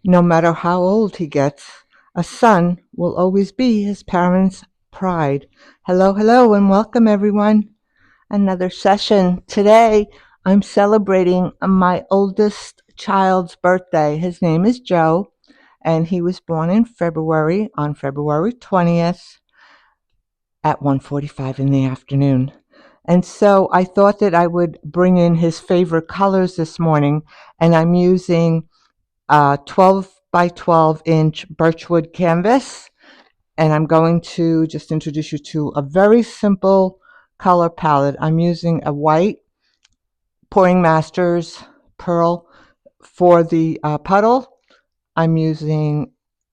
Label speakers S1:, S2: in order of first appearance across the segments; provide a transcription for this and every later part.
S1: No matter how old he gets, a son will always be his parents' pride. Hello, hello, and welcome everyone. Another session. Today, I'm celebrating my oldest child's birthday. His name is Joe, and he was born in February, on February 20th at 1:45 in the afternoon. And so I thought that I would bring in his favorite colors this morning, and I'm using 12 by 12-inch birchwood canvas, and I'm going to just introduce you to a very simple color palette. I'm using a white Pouring Masters pearl for the puddle. I'm using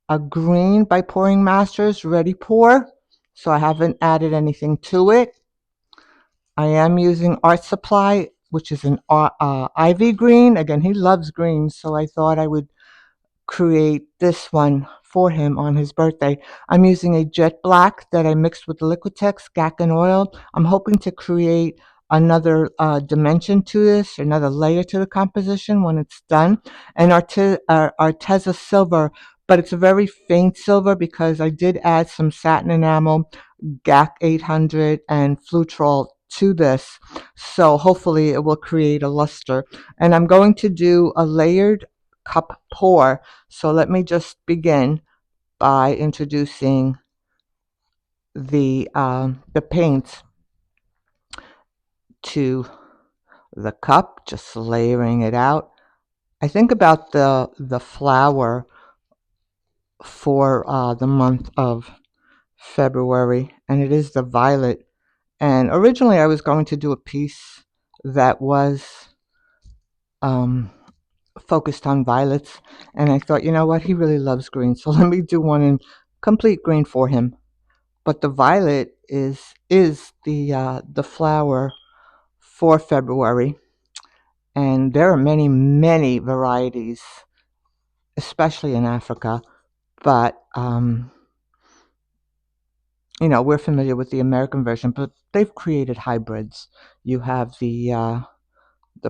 S1: a green by Pouring Masters Ready Pour, so I haven't added anything to it. I am using Art Supply, which is an ivy green. Again, he loves green, so I thought I would create this one for him on his birthday. I'm using a jet black that I mixed with Liquitex Gack oil. I'm hoping to create another dimension to this, another layer to the composition when it's done. And Arteza silver, but it's a very faint silver because I did add some satin enamel, GAC 800, and Flutrol to this. So hopefully it will create a luster. And I'm going to do a layered cup pour. So let me just begin by introducing the paint to the cup, just layering it out. I think about the flower for the month of February, and it is the violet. And originally I was going to do a piece that was um, focused on violets, and I thought, you know what, he really loves green, so let me do one in complete green for him. But the violet is the flower for February, and there are many varieties, especially in Africa. But we're familiar with the American version, but they've created hybrids. You have the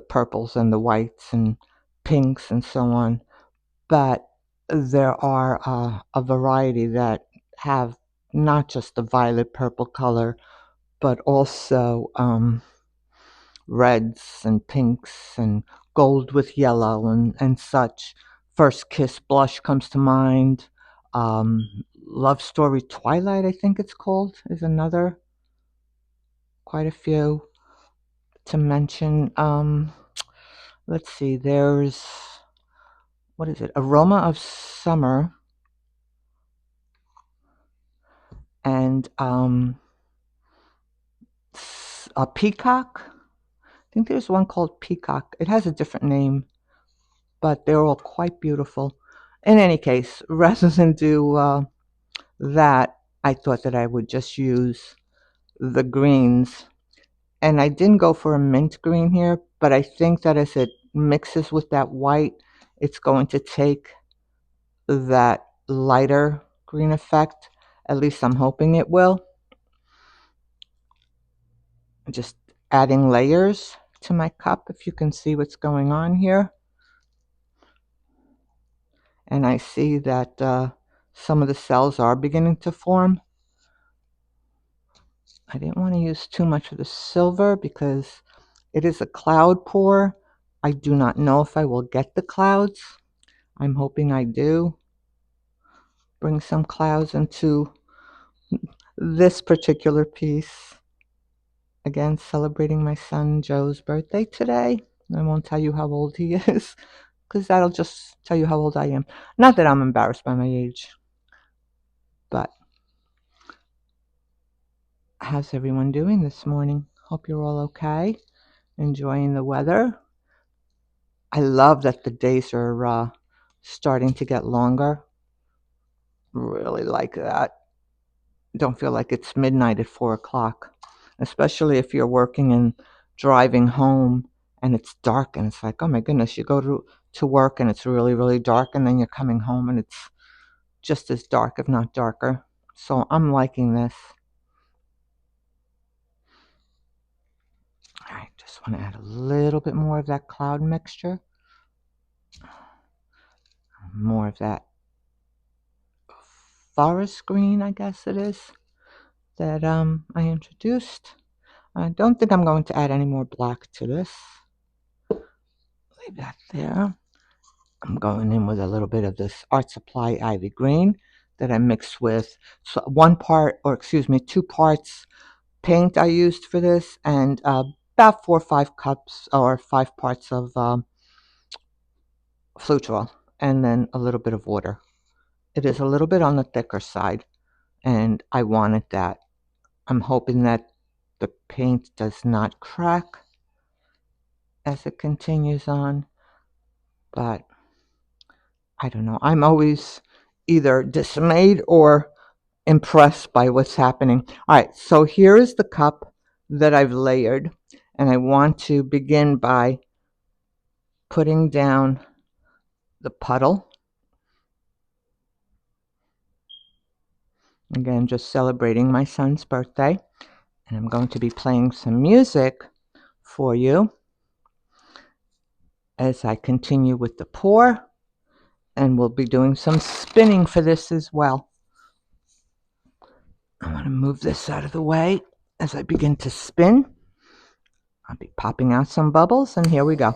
S1: purples and the whites and pinks and so on, but there are a variety that have not just the violet purple color, but also reds and pinks and gold with yellow and such. First Kiss Blush comes to mind. Love Story Twilight, I think it's called, is another. Quite a few to mention. Let's see, there's, what is it? Aroma of Summer, and a Peacock. I think there's one called Peacock. It has a different name, but they're all quite beautiful. In any case, rather than do that, I thought that I would just use the greens. And I didn't go for a mint green here, but I think that as it mixes with that white, it's going to take that lighter green effect. At least I'm hoping it will. Just adding layers to my cup, if you can see what's going on here. And I see that some of the cells are beginning to form. I didn't want to use too much of the silver because it is a cloud pour. I do not know if I will get the clouds. I'm hoping I do. Bring some clouds into this particular piece. Again, celebrating my son Joe's birthday today. I won't tell you how old he is, because that'll just tell you how old I am. Not that I'm embarrassed by my age, but how's everyone doing this morning? Hope you're all okay, enjoying the weather. I love that the days are starting to get longer. Really like that. Don't feel like it's midnight at 4 o'clock, especially if you're working and driving home and it's dark and it's like, oh my goodness, you go to work and it's really dark, and then you're coming home and it's just as dark, if not darker. So I'm liking this. I just want to add a little bit more of that cloud mixture. more of that forest green, I guess it is, that I introduced. I don't think I'm going to add any more black to this. Leave that there. I'm going in with a little bit of this Art Supply Ivy Green that I mixed with 2 parts paint I used for this, and about 4 or 5 cups or 5 parts of flute oil, and then a little bit of water. It is a little bit on the thicker side, and I wanted that. I'm hoping that the paint does not crack as it continues on, but I don't know. I'm always either dismayed or impressed by what's happening. All right, so here is the cup that I've layered, and I want to begin by putting down the puddle. Again, just celebrating my son's birthday, and I'm going to be playing some music for you as I continue with the pour, and we'll be doing some spinning for this as well. I want to move this out of the way as I begin to spin. I'll be popping out some bubbles, and here we go.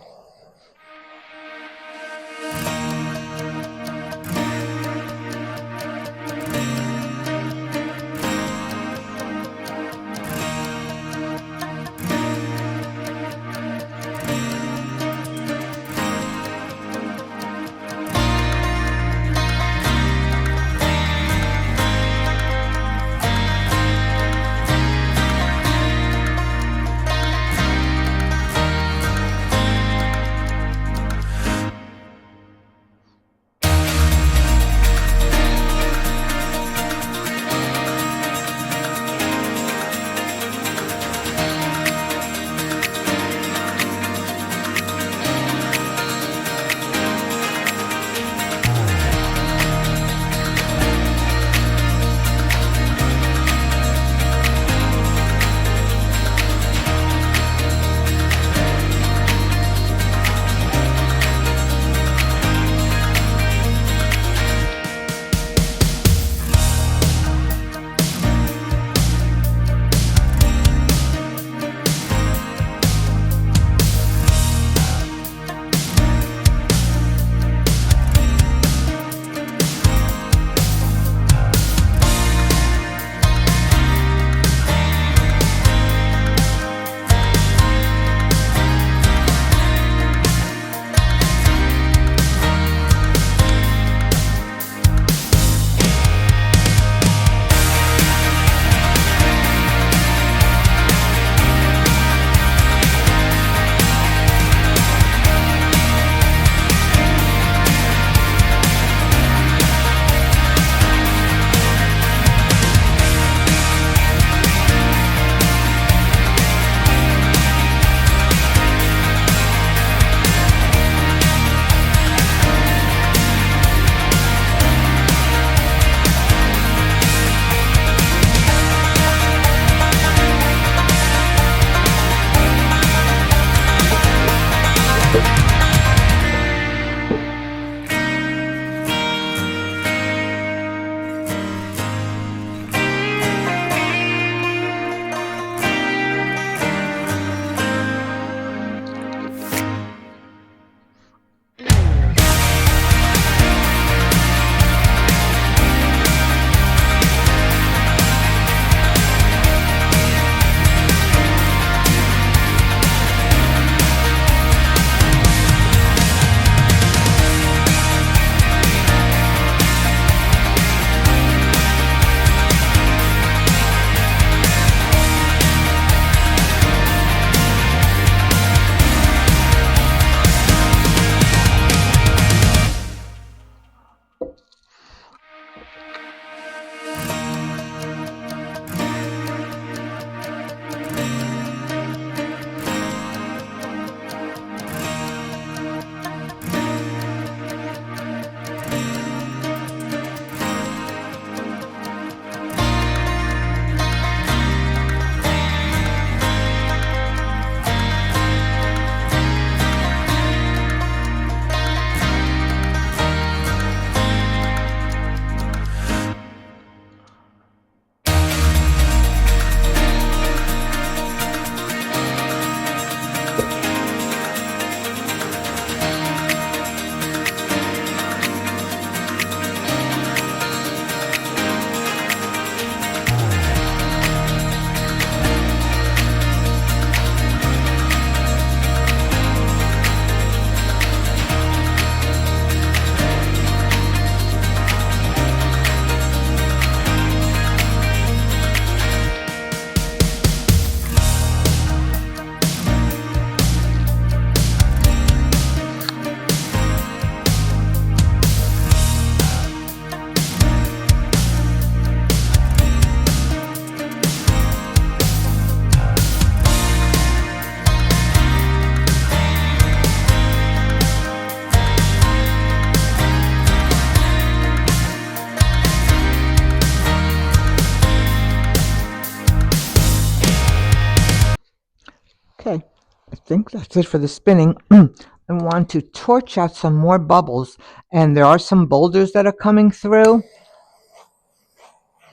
S1: Okay, I think that's it for the spinning. I want to torch out some more bubbles, and there are some boulders that are coming through.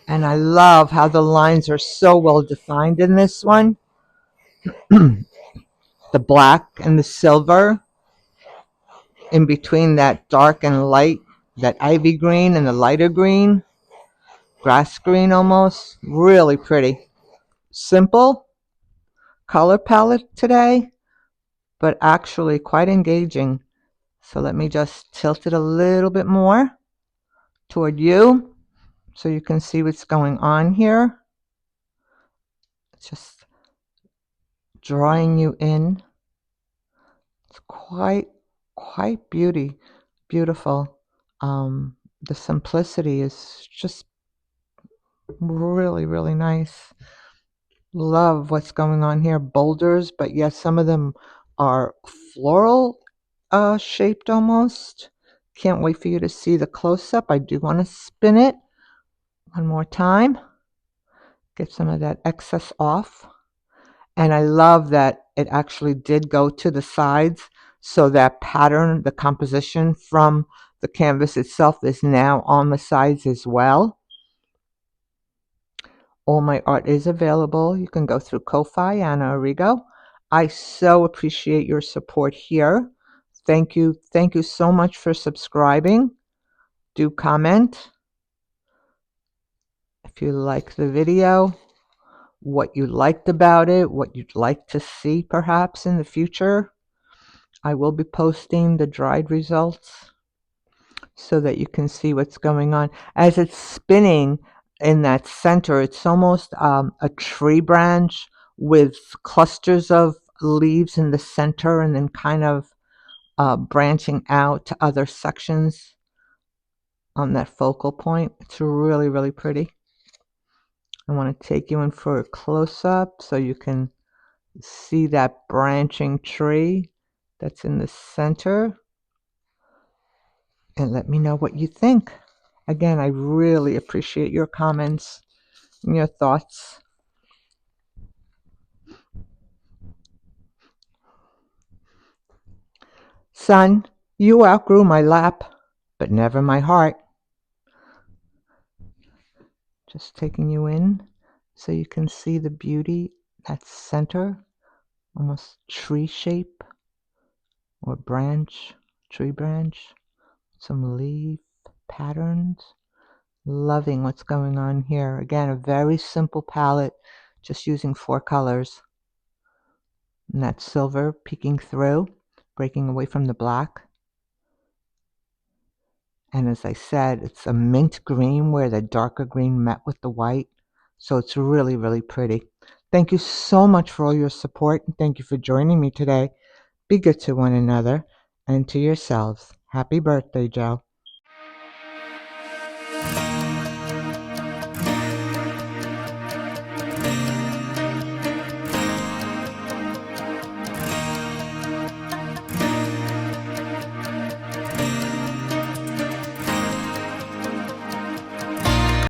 S1: And I love how the lines are so well defined in this one. The black and the silver in between that dark and light, that ivy green and the lighter green, grass green almost. Really pretty. Simple color palette today, but actually quite engaging. So let me just tilt it a little bit more toward you so you can see what's going on here. Just drawing you in. It's quite beautiful. The simplicity is just really nice. Love what's going on here. Boulders, but yes, some of them are floral shaped almost. Can't wait for you to see the close-up. I do want to spin it one more time. Get some of that excess off. And I love that it actually did go to the sides, so that pattern, the composition from the canvas itself is now on the sides as well. All my art is available. You can go through Ko-Fi and Origo. I so appreciate your support here. Thank you so much for subscribing. Do comment if you like the video, what you liked about it, what you'd like to see perhaps in the future. I will be posting the dried results so that you can see what's going on. As it's spinning in that center, it's almost a tree branch with clusters of leaves in the center and then kind of branching out to other sections on that focal point. It's really pretty. I want to take you in for a close-up so you can see that branching tree that's in the center. And let me know what you think. Again, I really appreciate your comments and your thoughts. Son, you outgrew my lap, but never my heart. Just taking you in so you can see the beauty, that center, almost tree shape or branch, tree branch, some leaf patterns. Loving what's going on here. Again, a very simple palette, just using 4 colors. And that silver peeking through, breaking away from the black. And as I said, it's a mint green where the darker green met with the white. So it's really pretty. Thank you so much for all your support, and thank you for joining me today. Be good to one another and to yourselves. Happy birthday, Joe.